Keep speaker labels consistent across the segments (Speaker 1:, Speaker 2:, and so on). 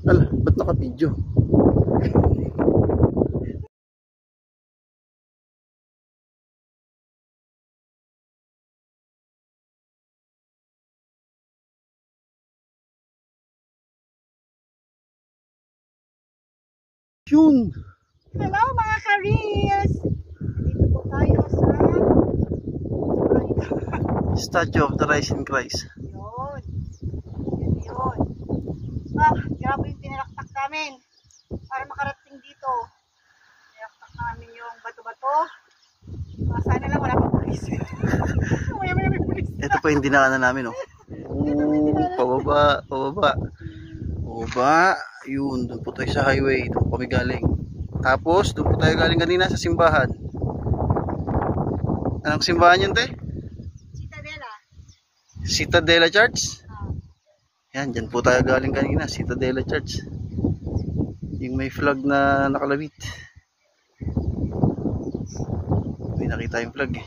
Speaker 1: Ala, ba't naka-video? Yun!
Speaker 2: Hello mga ka-reels! Dito po tayo sa
Speaker 1: Statue of the Rising Christ.
Speaker 2: Yun. Yun. Ah, grabe yung tinalaktak namin para makarating dito. Tinalaktak namin yung bato-bato. Sana lang wala pang pulis. May pulis.
Speaker 1: Ito po yung dinaanan namin, oh. Pababa, pababa. Pababa. Yun, doon po tayo sa highway. Doon po kami galing. Tapos, doon po tayo galing kanina sa simbahan. Anong simbahan yun, te?
Speaker 2: Citadela.
Speaker 1: Citadela Church? Yan, dyan po tayo galing kanina. Citadela Church. Yung may flag na nakalabit. May nakita yung flag, eh.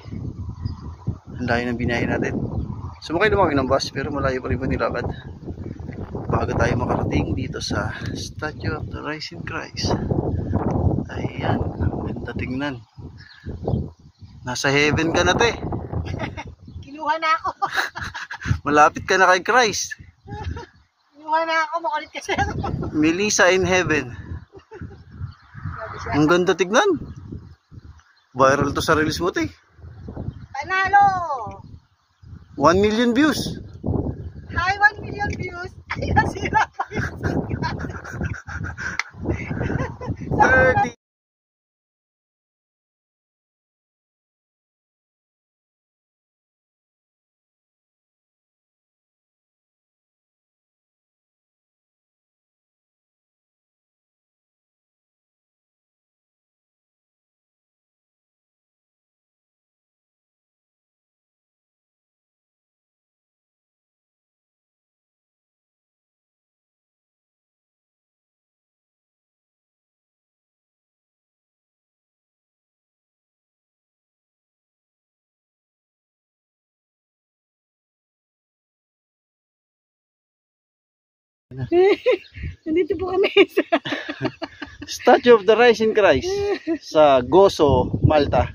Speaker 1: Ang layo ng binahe natin. Sumakay naman kami ng bus, pero malayo pa rin po nilakad. Bago tayo makarating dito sa Statue of the Rising Christ. Ayan, ang ganda tingnan. Nasa heaven ka na, te.
Speaker 2: Kinuha na ako.
Speaker 1: Malapit ka na kay Christ.
Speaker 2: Kinuha na ako, makulit ka siya.
Speaker 1: Melissa in heaven. Ang ganda tignan. Viral to sa reels mo, te.
Speaker 2: Panalo!
Speaker 1: 1 million views.
Speaker 2: Hi, 1 million views. Ay, nasira pa yung
Speaker 1: 30.
Speaker 2: Nandito po kami sa
Speaker 1: Statue of the Rising Christ sa Gozo, Malta.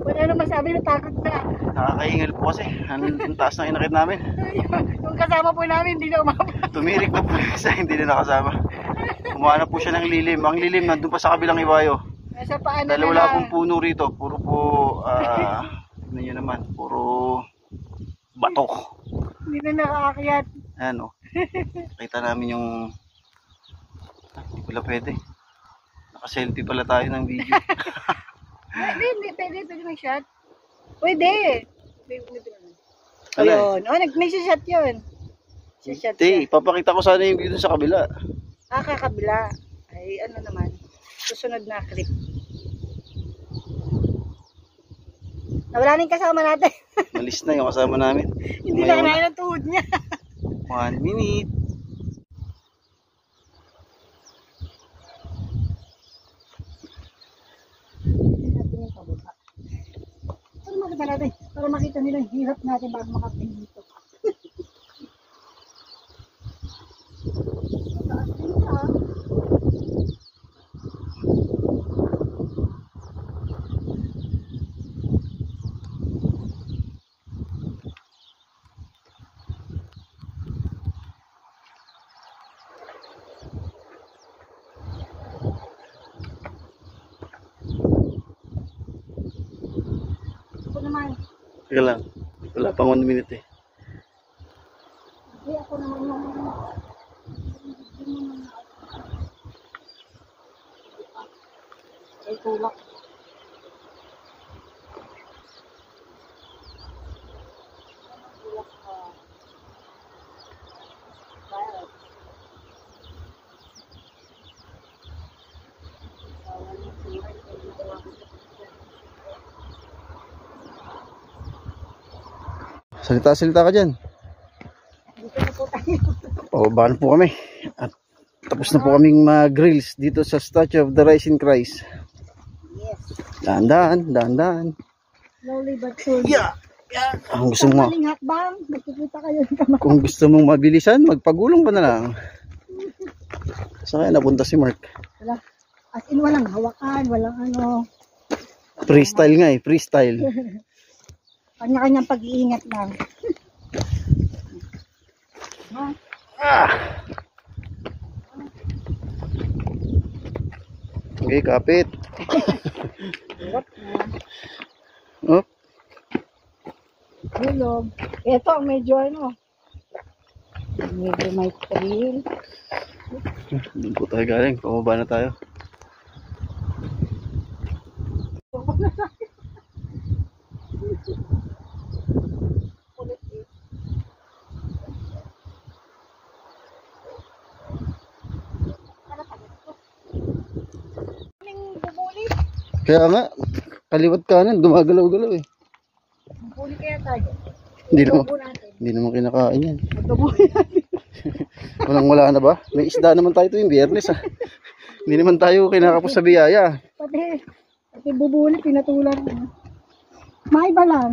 Speaker 2: wala na masabi, natakot na.
Speaker 1: Nakakaingal po kasi. Ang taas na inakit namin.
Speaker 2: Yung kasama po namin, hindi na umabot.
Speaker 1: Tumirik na po isa, hindi na nakasama. Kumahanap po siya ng lilim. Ang lilim nandun pa sa kabilang ibayo.
Speaker 2: Nasa paan
Speaker 1: Dahil
Speaker 2: na
Speaker 1: wala
Speaker 2: lang.
Speaker 1: pong puno rito. Puro po, tignan nyo naman, puro batok.
Speaker 2: Hindi na nakaakyat.
Speaker 1: Ayan, o. Nakita namin yung... Hindi pala pwede. Naka-selfie pala tayo ng video.
Speaker 2: Hindi, pwede mag-shot. Pwede.
Speaker 1: Ano?
Speaker 2: Ayun. Oh, nag-shot yun. Shot
Speaker 1: Hindi,
Speaker 2: siya.
Speaker 1: ipapakita ko sana yung video sa kabila.
Speaker 2: Kakabila. Ay, ano naman. Susunod na clip. Nawala na yung kasama natin.
Speaker 1: Malis na yung kasama namin.
Speaker 2: Hindi na kanain ang tuhod niya.
Speaker 1: 1 minute.
Speaker 2: Para makita natin. Para makita nila yung hirap natin bago makapin dito. Ako naman.
Speaker 1: Teka lang. Wala pang 1 minute eh.
Speaker 2: Ako naman yung... Ay, tulak.
Speaker 1: Salita-salita ka dyan.
Speaker 2: Dito na po tayo.
Speaker 1: Pababaan po kami. At tapos na po kaming mag-grills dito sa Statue of the Rising Christ.
Speaker 2: Yes.
Speaker 1: Dahan-dahan, dahan-dahan.
Speaker 2: Slowly but surely.
Speaker 1: Yeah! Ang gusto mo,
Speaker 2: Maling hakbang, nakikita kayo ng kamay.
Speaker 1: kung gusto mong mabilisan, magpagulong ka na lang. Saan kaya napunta si Mark?
Speaker 2: Wala. As in, walang hawakan, walang ano.
Speaker 1: Freestyle nga eh, freestyle.
Speaker 2: Kanya-kanyang pag-iingat lang.
Speaker 1: Ah! Okay, kapit.
Speaker 2: Hirap na.
Speaker 1: Oh,
Speaker 2: Hulog. Ito, medyo ano. Medyo may trail.
Speaker 1: doon po tayo galing. Pumaba na tayo.
Speaker 2: Ulit eh. Ano pa ito? Maling bubuli.
Speaker 1: Kaya nga, kaliwat kanan, gumagalaw-galaw eh.
Speaker 2: Bubuli kaya tayo.
Speaker 1: Hindi naman,
Speaker 2: Tubo natin.
Speaker 1: hindi naman kinakain yan.
Speaker 2: Magkabuli natin.
Speaker 1: Wala na ba? May isda naman tayo tuwing biyernes ah. Hindi naman tayo kinakapos sa biyaya.
Speaker 2: Pati bubuli, pinatulan mo. May ba lang?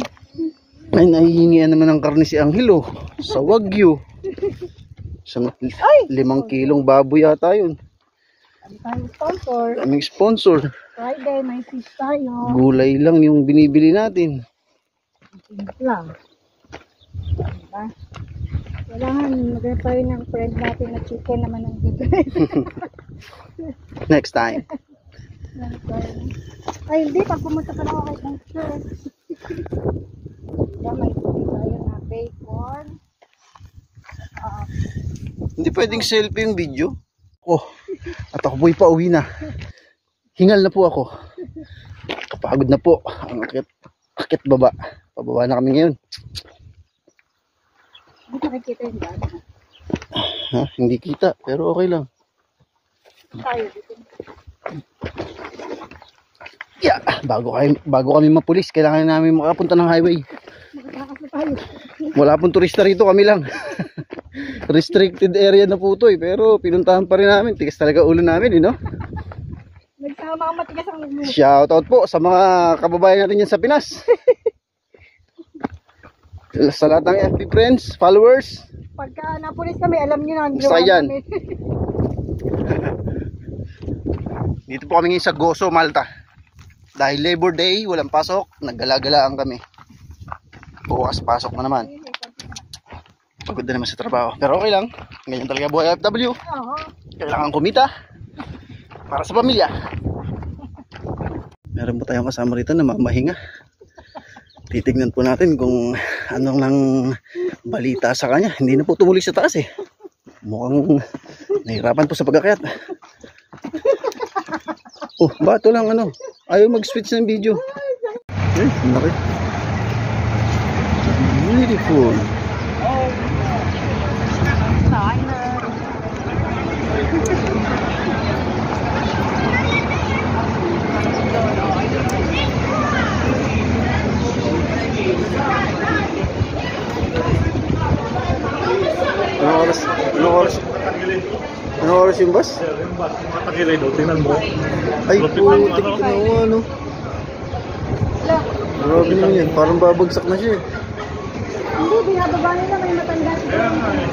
Speaker 1: Ay, nahihingian naman ng karne si Angelo sa Wagyu. Sa 5 kilong baboy yata yun.
Speaker 2: Kami tayo sponsor.
Speaker 1: Daming sponsor.
Speaker 2: Friday, may fish tayo.
Speaker 1: Gulay lang yung binibili natin.
Speaker 2: Lang. Diba? Kailangan maganda tayo ng friend natin na chicken naman ang bibili.
Speaker 1: Next time.
Speaker 2: Ay, hindi. Pag pumunta ka lang ako kay Bunker. Diba, may bibili tayo na bacon.
Speaker 1: Hindi pwedeng selfie yung video. Oh, at ako po'y pauwi na. Hingal na po ako. Kapagod na po. Ang akit baba. Pababa na kami ngayon.
Speaker 2: Hindi nakikita yung daan.
Speaker 1: Ha, hindi kita, pero okay lang.
Speaker 2: Tayo dito.
Speaker 1: Yeah, bago kami mapulis, kailangan namin makapunta ng highway.
Speaker 2: Makatakas na tayo.
Speaker 1: Wala pong turista rito, kami lang. Restricted area na po ito eh, pero pinuntahan pa rin namin. Tigas talaga ulo namin eh, no?
Speaker 2: Nagsama ang matigas ang ulo.
Speaker 1: Shoutout po sa mga kababayan natin yan sa Pinas. Sa lahat ng FB friends, followers.
Speaker 2: Pagka napulis kami, alam nyo na ang
Speaker 1: Basta
Speaker 2: ginawa
Speaker 1: yan.
Speaker 2: namin.
Speaker 1: Dito po kami ngayon sa Gozo, Malta. Dahil Labor Day, walang pasok, naggalagalaan kami. Bukas pasok na naman. Pagod na naman sa trabaho. Pero okay lang, ganyan talaga buhay FW.
Speaker 2: Oo.
Speaker 1: Kailangan kumita para sa pamilya. Meron po tayong kasama rito na mamahinga. Titignan po natin kung anong nang balita sa kanya. Hindi na po tumuloy sa taas eh. Mukhang nahirapan po sa pag-akyat. Oh, bato lang ano. Ayaw mag-switch ng video. Eh, laki. Beautiful. Anong oras yung bus?
Speaker 3: Yung bus, mga tagilay daw, tingnan mo.
Speaker 1: Ay, putik na ano. Grabe naman yan. Parang babagsak na siya eh.
Speaker 2: Hindi, binababa nila, may matanda sila.
Speaker 3: Kaya nga eh.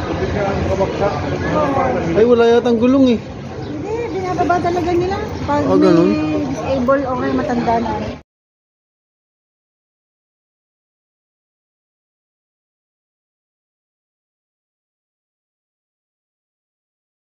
Speaker 3: Sabi ka ang kabagsak.
Speaker 1: Ay, wala yatang gulong eh.
Speaker 2: Hindi, binababa talaga nila. Pag
Speaker 1: Ah, ganun?
Speaker 2: may disable o may matanda na.